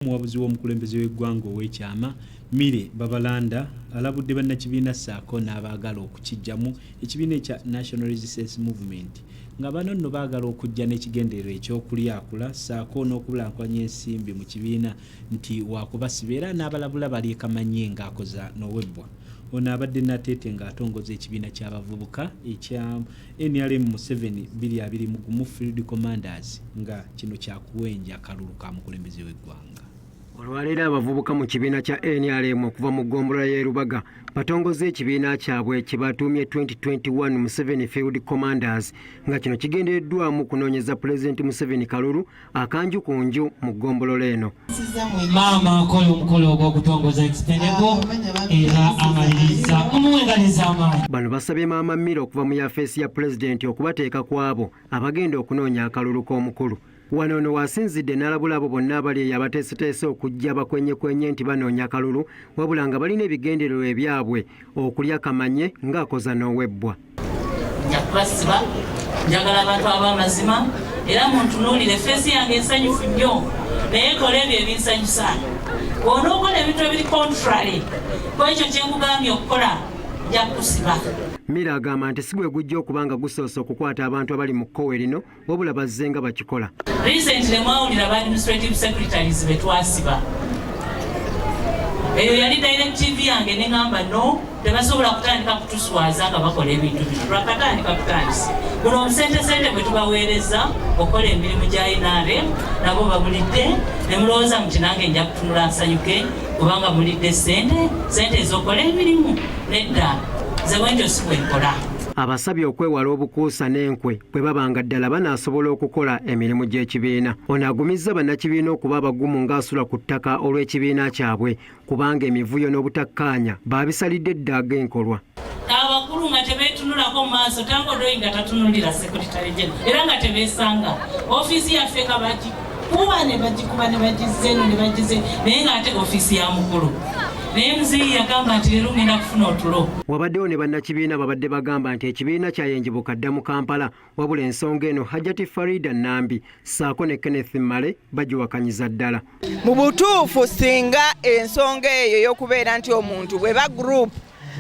Omuwabuzi w'omukulembeze w'eggwanga ow'ekyama Mire Babalanda alabudde bannakibiina ssaako n'abaagala okukijjamu ekibiina ekya National Resistance Movement nga bano nno baagala okujja n'ekigendererwa ekyokulyakula ssaako n'okubulankanya ensimbi mu kibiina nti waakubasiba era n'abalabula bali ekamanye ng'akoza n'owebbwa. Ono abadde Nateete ng'atongoza ekibiina ky'abavubuka ekya NRM 7-20 Field Commanders nga kino kyakuwenja akalulu ka mukulembeze w'eggwanga. Olwaleero abavubuka mu kibiina kya NRM okuva mu ggombolola y'e Lubaga batongoza ekibiina kyabwe kye batuumye 2021 Museveni Field Commanders nga kino kigendereddwamu kunoonyeza Pulezidenti Museveni kalulu akanju ku nju mu ggombolola eno. Maama akola omukolo ogw'okutongoza ekitendeko era amaliriza omuwengaliza amaanyi. Bano basabye Maama Mire okuva mu yafeesi ya Pulezidenti okubateeka ku abo abagenda okunoonya akalulu k'omukulu. Wano ono wasinzidde n'alabula abo bonna abali abateeseteese okujja bakwenye nti banoonya akalulu wabula nga balina ebigendererwa ebyabwe okulya kamanye ng'akoza n'owebbwa. Njakubasiba njagala abantu ab'amazima era muntunuulire feesi yange ensanyufu nnyo naye kola ebyo ebinsanyusa. Bw'onookola ebintu ebiri contrary ku ekyo kye nkugambye okukola nja kukusiba. Mire agamba nti si gwe gujja okuba nga gusoose okukwata abantu abali mu kkowe lino wabula bazze nga bakikola. Recently mwawulira aba administrative secretaries be twasiba. Eyo yali directive yange ne ngamba no tebasobola kutandika kutuswaza nga bakola ebintu bino. Twakatandika kutandisa. Buno omusente bwe tubaweereza okola emirimu gya NRM nabo babulidde ne mulowooza nti nange nja kutunula nsanyuke kubanga mulidde sente ez'okola emirimu nedda. Abasabye okwewala obukuusa n'enkwe bwe babanga ddala banaasobola okukola emirimu gy'ekibiina. Ono agumizza bannakibiina okuba abagumu ng'asula ku ttaka olw'ekibiina kyabwe kubanga emivuyo n'obutakkaanya baabisalidde dda ag'enkolwa. Abakulu nga tebeetunulako mu maaso tangodoyi nga tatunulira Secretary General era nga tebeesanga ofiisi yaffe nga bagikuba ne bagizze eno ne bagizze naye ng'ate ofiisi ya mukulu. Wabaddewo ne bannakibiina babadde bagamba nti ekibiina kyayenjebuka dda mu Kampala wabula ensonga eno Hajjati Farida Nambi ssaako ne Kenneth Male bagiwakanyiza ddala. Mu butuufu singa ensonga eyo y'okubeera nti omuntu bwe ba group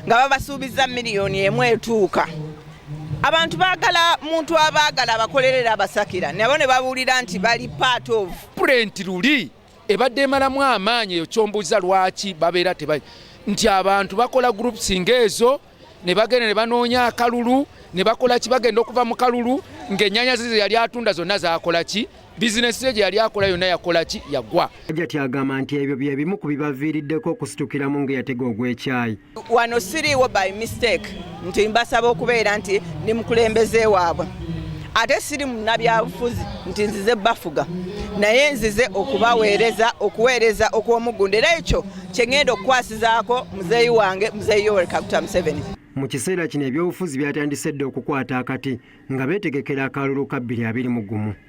nga babasuubiza miliyoni emu etuuka abantu baagala muntu abaagala abakolerera abasakira nabo ne babuulira nti bali part of pulenti luli ebadde emalamu amaanyi ekyombuuza lwaki babeera tebayi nti abantu bakola groups ng'ezo ne bagenda ne banoonya akalulu ne bakola ki bagenda okuva mu kalulu ng'ennyanya ze yali atunda zonna zaakola ki bizinesi ye gye yali akola yonna yakola ki yaggwa. Hajjati agamba nti ebyo bye bimu ku bibaviiriddeko okusitukiramu ng'eyatega ogw'ekyayi. Wano siriiwo by mistake nti mbasaba okubeera nti ndi mukulembeze waabwe ate siri munnabyabufuzi nti nzize bafuga naye nzize okuweereza okw'omuggundu era ekyo kye ngenda okukwasizaako muzeeyi wange muzeeyi Yoweri Kaguta Museveni. Mu kiseera kino ebyobufuzi byatandise dda okukwata akati nga beetegekera akalulu ka 2021.